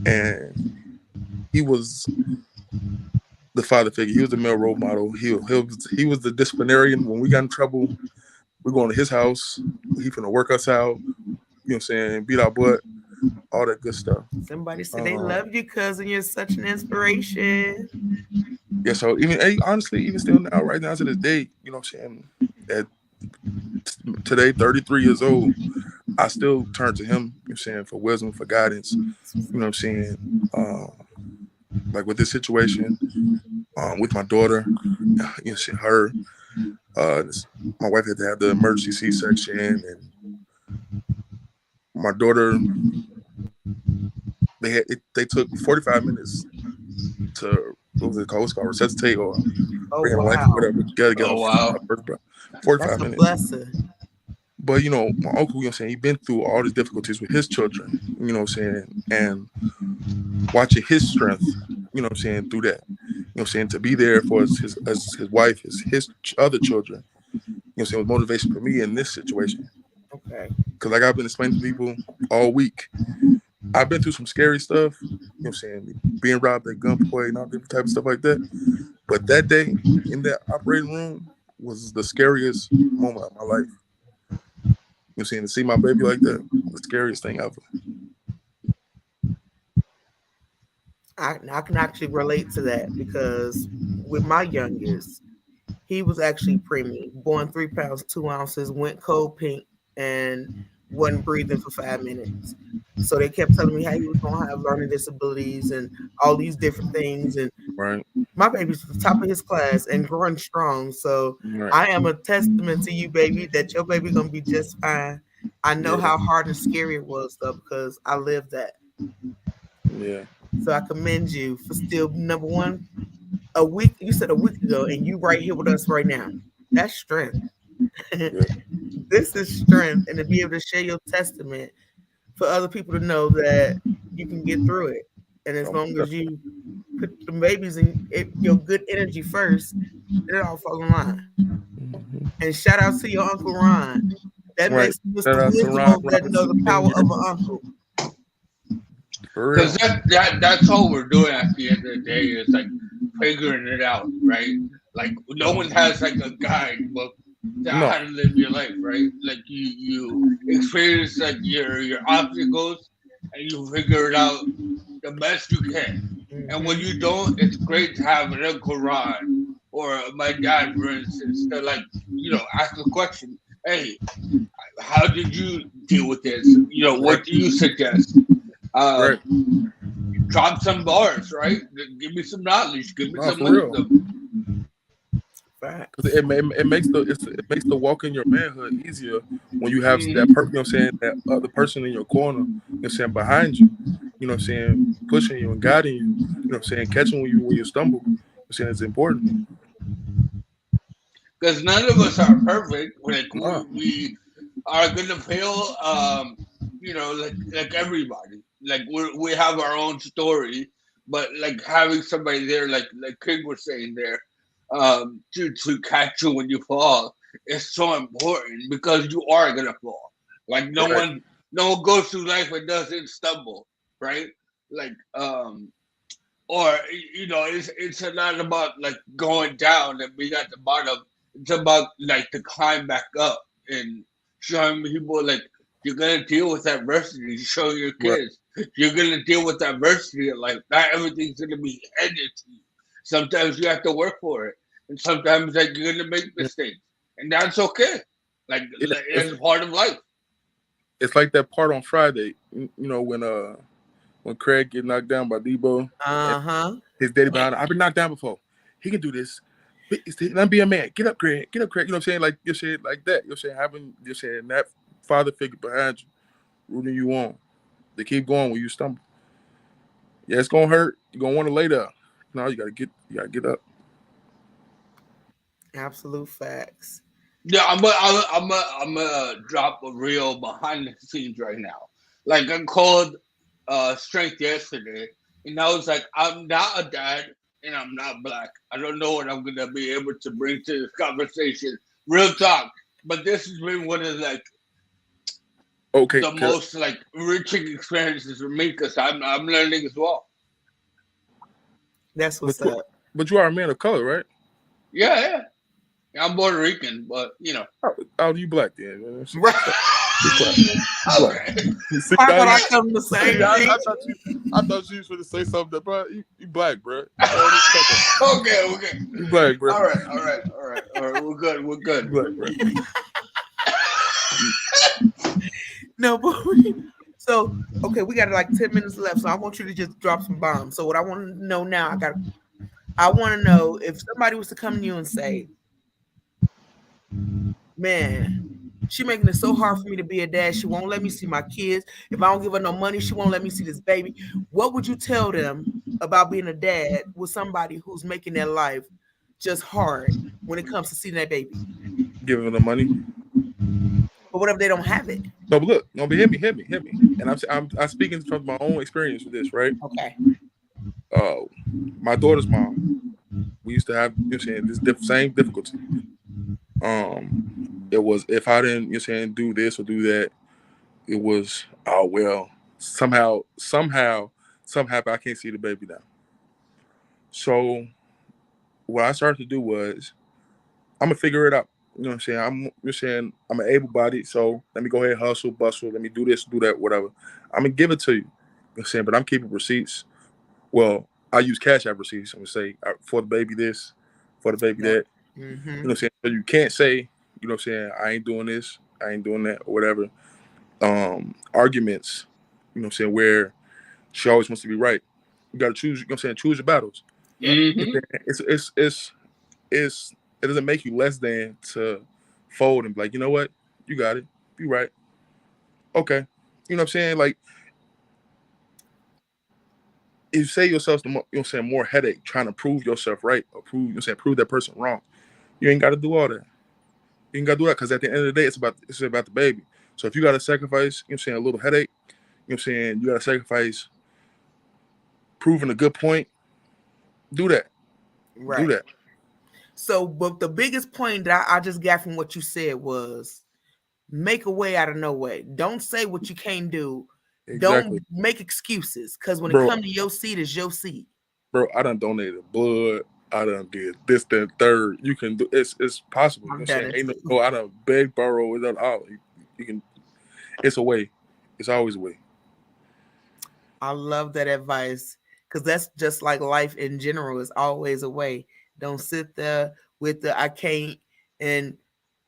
and he was the father figure. He was the male role model. He was the disciplinarian when we got in trouble. We're going to his house. He finna work us out. Beat our butt, all that good stuff. Somebody said they love you, cousin. You're such an inspiration. Yeah, so honestly, even still now, right now to this day, at today, 33 years old, I still turn to him, for wisdom, for guidance. Like with this situation, with my daughter, her, my wife had to have the emergency C-section, and my daughter, they took 45 minutes to what's called resuscitate or bring her life, whatever. Wow. 45 That's minutes. A blessing. But my uncle, he been through all these difficulties with his children, and watching his strength, through that, to be there for his wife, his other children, was motivation for me in this situation. Okay. Because like I've been explaining to people all week, I've been through some scary stuff, being robbed at gunpoint and all different type of stuff like that. But that day in that operating room was the scariest moment of my life. To see my baby like that, the scariest thing ever. I can actually relate to that because with my youngest, he was actually preemie, born 3 pounds 2 ounces, went cold pink, and wasn't breathing for 5 minutes. So they kept telling me how he was going to have learning disabilities and all these different things. And right. My baby's at the top of his class and growing strong. So right. I am a testament to you, baby, that your baby going to be just fine. I know how hard and scary it was, though, because I lived that. Yeah. So I commend you for still, number one, you said a week ago, and you right here with us right now. That's strength. Yeah. This is strength, and to be able to share your testament for other people to know that you can get through it. And as long as you put the babies in your good energy first, it all fall in line. Mm-hmm. And shout out to your Uncle Ron. That makes Mr. Wisdom that know the power of an uncle. Because that's all we're doing at the end of the day is like figuring it out, right? Like no one has like a guidebook to how to live your life, right? Like you experience like your obstacles and you figure it out the best you can. And when you don't, it's great to have an Uncle Ron or my dad, for instance, to like, ask the question, hey, how did you deal with this? What do you suggest? Drop some bars, right? Give me some knowledge. Give me some wisdom. It makes the walk in your manhood easier when you have that that other person in your corner, behind you, pushing you and guiding you, catching when you stumble. It's important. Because none of us are perfect. Like we are gonna fail. Like everybody. Like we have our own story, but like having somebody there, like King was saying there, to catch you when you fall is so important because you are gonna fall. Like no one goes through life and doesn't stumble, right? Like or it's not about like going down and being at the bottom. It's about like to climb back up and showing people like you're gonna deal with adversity. Show your kids you're gonna deal with adversity in life. Not everything's gonna be handed to you. Sometimes you have to work for it, and sometimes like you're gonna make mistakes, and that's okay. Like it's part of life. It's like that part on Friday, when when Craig get knocked down by Debo. His daddy behind him. I've been knocked down before. He can do this. Let me be a man. Get up, Craig. Get up, Craig. You know what I'm saying? Like you're saying like that. You're saying having that father figure behind you, rooting you on. They keep going when you stumble. Yeah, it's gonna hurt. You're gonna want to lay there. No, you gotta get up. Absolute facts. Yeah, I'm gonna drop a reel behind the scenes right now. Like I called Strength yesterday, and I was like, I'm not a dad, and I'm not black. I don't know what I'm gonna be able to bring to this conversation. Real talk, but this has been one of like the most like enriching experiences for me because I'm learning as well. That's what's up. But you are a man of color, right? Yeah. I'm Puerto Rican, but you know. Oh, you black then? Man. Right. Okay. See, I come the same thing. I thought you was going to say something, that, bro. You black, bro. Okay. You black, bro. All right. We're good. You black, bro. No, but so okay, we got like 10 minutes left, so I want you to just drop some bombs. So what I want to know now, I want to know if somebody was to come to you and say, man, she making it so hard for me to be a dad. She won't let me see my kids. If I don't give her no money, she won't let me see this baby. What would you tell them about being a dad with somebody who's making their life just hard when it comes to seeing that baby? Giving them the money. But what if they don't have it? No, but look, hit me. And I'm speaking from my own experience with this, right? Okay. My daughter's mom, we used to have, this same difficulty. It was if I didn't, do this or do that, it was, oh well, somehow I can't see the baby now. So what I started to do was, I'm gonna figure it out. You know what I'm saying? I'm an able-bodied, so let me go ahead, hustle, bustle, let me do this, do that, whatever. I'm gonna give it to you. You know what I'm saying? But I'm keeping receipts. Well, I use Cash App receipts. I'm gonna say for the baby this, for the baby that. Mm-hmm. You know what I'm saying? So you can't say, you know what I'm saying, I ain't doing this, I ain't doing that, or whatever. Arguments, you know what I'm saying, where she always wants to be right. You gotta choose, you know what I'm saying, choose your battles. Mm-hmm. It doesn't make you less than to fold and be like, you know what, you got it, you right. Okay. You know what I'm saying? Like, you save yourself more headache trying to prove yourself right or prove that person wrong. You ain't got to do all that. You ain't got to do that because at the end of the day, it's about the baby. So if you got to sacrifice, a little headache, you got to sacrifice proving a good point, do that. Right. Do that. So, but the biggest point that I just got from what you said was make a way out of no way. Don't say what you can't do. Exactly. Don't make excuses because when it comes to your seat, it's your seat. Bro, I done donated blood. I done did this, that, third. You can do it's possible. You know what I'm saying? I done beg, borrow. You can. It's a way. It's always a way. I love that advice because that's just like life in general. It's always a way. Don't sit there with the I can't and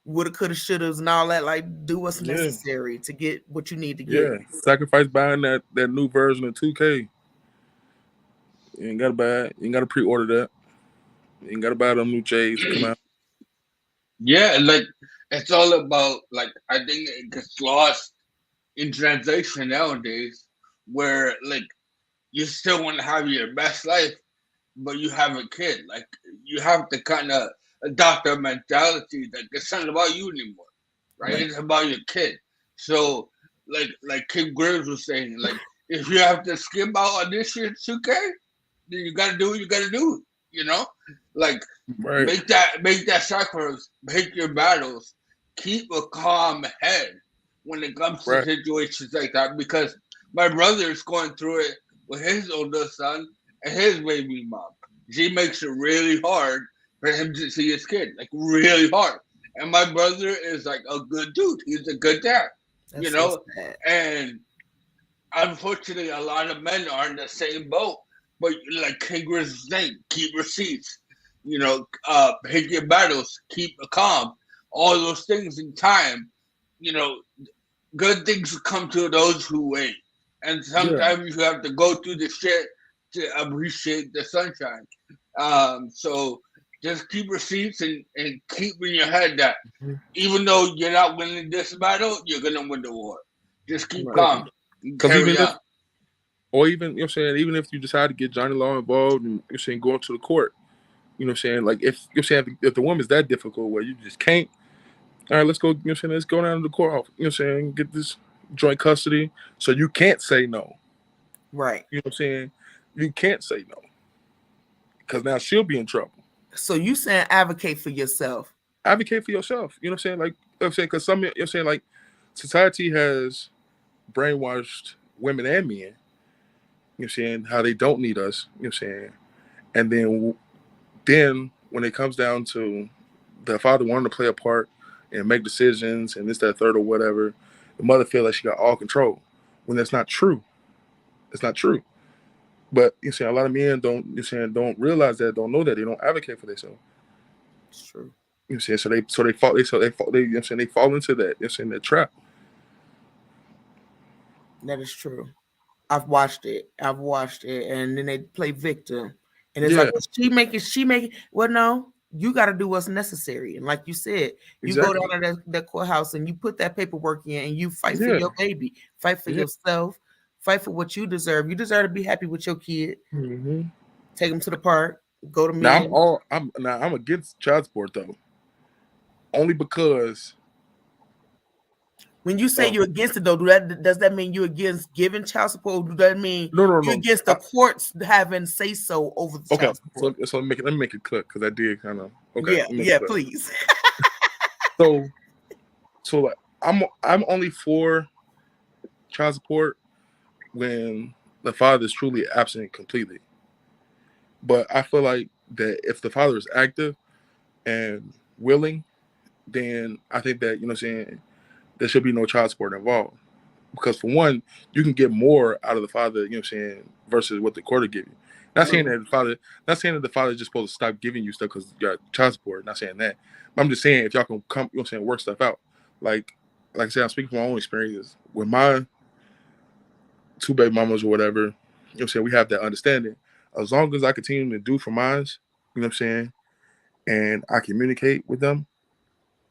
woulda, coulda, shouldas and all that. Like, do what's necessary to get what you need to get. Yeah, sacrifice buying that new version of 2K. You ain't gotta buy it. You ain't gotta pre-order that. You ain't gotta buy them new J's to come out. Yeah, like it's all about like I think it gets lost in translation nowadays, where like you still want to have your best life, but you have a kid. Like you have to kind of adopt a mentality that it's not about you anymore, right? It's about your kid. So like Kim Graves was saying, like if you have to skip out on this shit, it's okay. Then you gotta do what you gotta do. You know, like make that sacrifice, make your battles, keep a calm head when it comes to situations like that. Because my brother is going through it with his older son and his baby mom. She makes it really hard for him to see his kid, like really hard. And my brother is like a good dude. He's a good dad, you know. So and unfortunately, a lot of men are in the same boat. But like Kangaroo's saying, keep receipts, you know, pick your battles, keep calm, all those things in time, you know, good things will come to those who wait. and sometimes you have to go through the shit to appreciate the sunshine. So just keep receipts and keep in your head that even though you're not winning this battle, you're gonna win the war. Just keep calm and carry on. Or even, you know what I'm saying, even if you decide to get Johnny Law involved and, you're saying, going to the court, you know what I'm saying, like if you're saying if the woman's that difficult where you just can't, all right, let's go, you know what I'm saying, let's go down to the court, you know what I'm saying, get this joint custody so you can't say no. Right. You know what I'm saying? You can't say no. Because now she'll be in trouble. So you saying advocate for yourself. Advocate for yourself. You know what I'm saying? Like, you know what I'm saying? Because some, you know what I'm saying, like, society has brainwashed women and men, you know what I'm saying, how they don't need us, you know what I'm saying? And then when it comes down to the father wanting to play a part and make decisions and this, that, third, or whatever, the mother feels like she got all control when that's not true. It's not true. But you see, a lot of men don't realize that, don't know that, they don't advocate for themselves. It's true. You see, so they fall you know, they fall into that, you know, that trap. That is true. I've watched it, and then they play victim, and it's like, well, she making. Well, no, you got to do what's necessary, and like you said, you go down to that courthouse and you put that paperwork in, and you fight for your baby, fight for yourself, fight for what you deserve. You deserve to be happy with your kid. Mm-hmm. Take them to the park, go to me. I'm against child support though, only because. When you say you're against it, though, does that mean you're against giving child support? Or does that mean you're against the courts having say so over the child support? So let me make it clear because I did kind of please. so like I'm only for child support when the father is truly absent completely. But I feel like that if the father is active and willing, then I think that, you know what I'm saying, there should be no child support involved. Because for one, you can get more out of the father, you know what I'm saying, versus what the court will give you. Not saying that the father is just supposed to stop giving you stuff because you got child support. Not saying that. But I'm just saying if y'all can come, you know what I'm saying, work stuff out. Like I said, I'm speaking from my own experiences. With my 2 baby mamas or whatever, you know what I'm saying, we have that understanding. As long as I continue to do for mine, you know what I'm saying, and I communicate with them,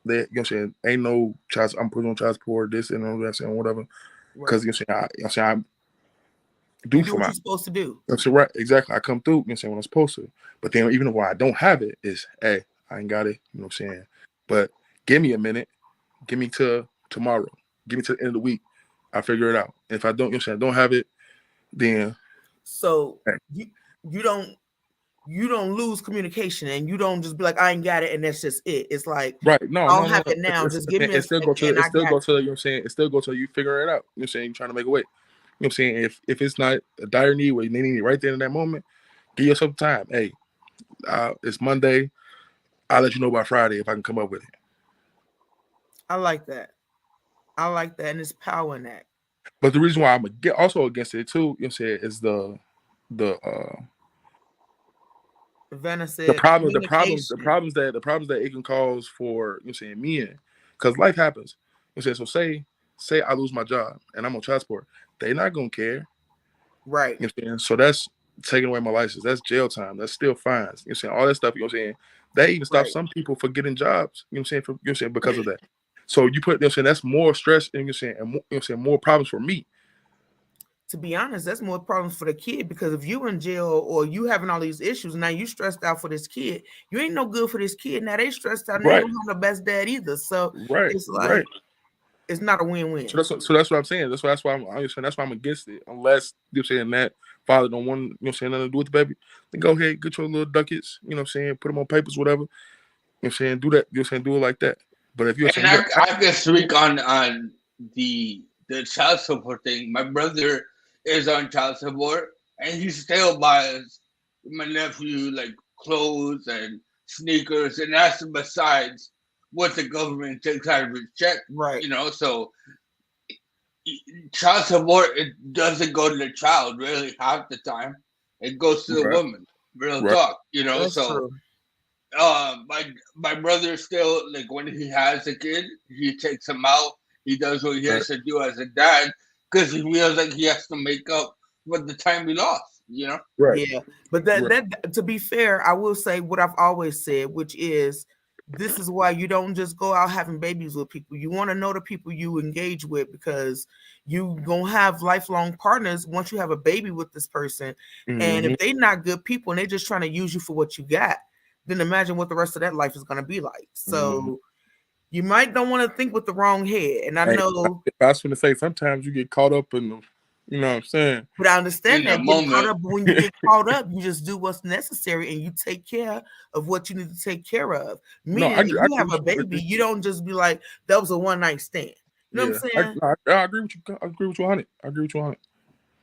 that, you know what I'm saying, ain't no child, I'm putting on child support, this and all that, saying whatever. Because you know what I'm saying, I do for what you're supposed to do. You know what I'm saying, right, exactly. I come through, you know what I'm saying, when I'm supposed to. But then even when I don't have it, is hey, I ain't got it, you know what I'm saying. But give me a minute, give me to tomorrow, give me to the end of the week, I'll figure it out. And if I don't, you know what I'm saying, don't have it, then you don't lose communication, and you don't just be like, I ain't got it, and that's just it. It's like, right, no, I don't have it now. Just give me a second. You know what I'm saying, it still go to you figure it out. You know what I'm saying, you're trying to make a way. You know what I'm saying, if it's not a dire need where they need it right there in that moment, give yourself time. Hey, it's Monday. I'll let you know by Friday if I can come up with it. I like that, and there's power in that. But the reason why I'm also against it too, you know what I'm saying, is the problems that it can cause for, you know what I'm saying, men, because life happens. You know what I'm saying, so say I lose my job and I'm on child support, they're not gonna care, right? You know what I'm saying, so that's taking away my license, that's jail time, that's still fines. You know what I'm saying, all that stuff. You know what I'm saying, they even stop some people for getting jobs. You know what I'm saying, you know what I'm saying, because of that. So you put, you know what I'm saying, that's more stress, and you know what I'm saying, and more, you know what I'm saying, more problems for me. To be honest, that's more problems for the kid, because if you in jail or you having all these issues, now you stressed out for this kid. You ain't no good for this kid. Now they stressed out. They don't have the best dad either. So it's like it's not a win-win. So that's what I'm saying. That's why I'm against it. Unless you're saying that father don't want, you know what I'm saying, nothing to do with the baby, then go ahead, get your little ducats, you know what I'm saying, put them on papers, whatever. You know what I'm saying, do that. You know what I'm saying, do it like that. But if you're saying, I can speak on the child support thing. My brother is on child support, and he still buys my nephew like clothes and sneakers, and that's besides what the government takes out of his check, right? You know, so child support, it doesn't go to the child really half the time. It goes to the woman. Real talk, you know. That's so true. My brother still, like, when he has a kid, he takes him out. He does what he has to do as a dad because he feels like he has to make up for the time he lost. You know. Right. Yeah, but that to be fair, I will say what I've always said, which is this is why you don't just go out having babies with people. You want to know the people you engage with, because you gonna have lifelong partners once you have a baby with this person. And if they're not good people and they're just trying to use you for what you got, then imagine what the rest of that life is gonna be like. So you might don't want to think with the wrong head. And I know I was going to say sometimes you get caught up in the, you know what I'm saying? but I understand In that the getting caught moment. up, but when you get caught up, you just do what's necessary and you take care of what you need to take care of. Meaning, I if agree you have with a you. baby, you don't just be like, that was a one-night stand. You know what I'm saying? I agree with you. I agree with you 100. I agree with you 100.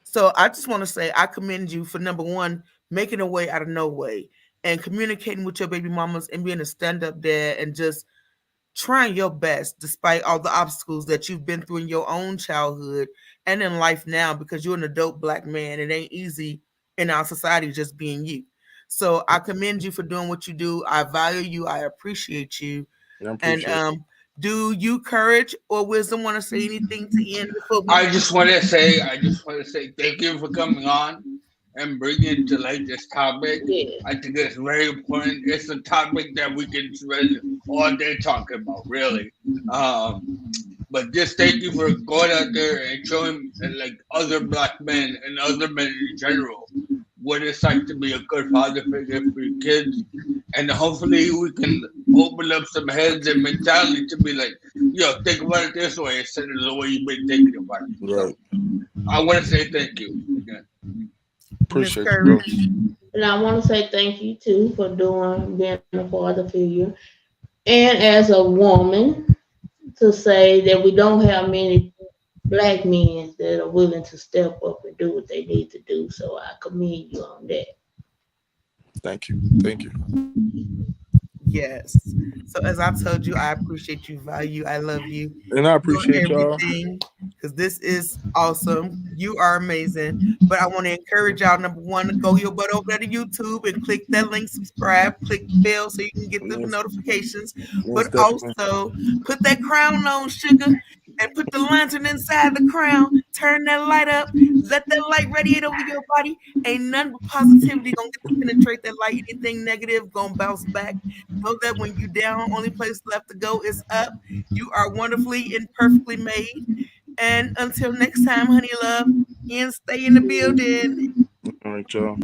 So I just want to say I commend you for number one, making a way out of no way and communicating with your baby mamas and being a stand-up dad and just trying your best despite all the obstacles that you've been through in your own childhood and in life now, because you're an adult Black man. It ain't easy in our society just being you. So I commend you for doing what you do. I value you. I appreciate you. I appreciate And do you, Courage or Wisdom, want to say anything to end before we I just want to say thank you for coming on and bringing to light this topic. Yeah. I think it's very important. It's a topic that we can spend all day talking about, really. But just thank you for going out there and showing like other Black men and other men in general what it's like to be a good father figure for your kids. And hopefully we can open up some heads and mentality to be like, yo, think about it this way instead of the way you've been thinking about it. Right. So I want to say thank you again. Appreciate Miss you, bro. Courage? And I want to say thank you too for being a father figure. And as a woman, to say that we don't have many Black men that are willing to step up and do what they need to do. So I commend you on that. Thank you. Thank you. Yes. So as I told you, I appreciate you, value, I love you. And I appreciate y'all. Because this is awesome. You are amazing. But I want to encourage y'all, number one, to go your butt over there to YouTube and click that link, subscribe, click the bell so you can get the notifications. But also put that crown on, sugar, and put the lantern inside the crown. Turn that light up. Let that light radiate over your body. Ain't none but positivity gonna get to penetrate that light. Anything negative gonna bounce back. Know that when you down, only place left to go is up. You are wonderfully and perfectly made. And until next time, honey love, and stay in the building. All right, y'all.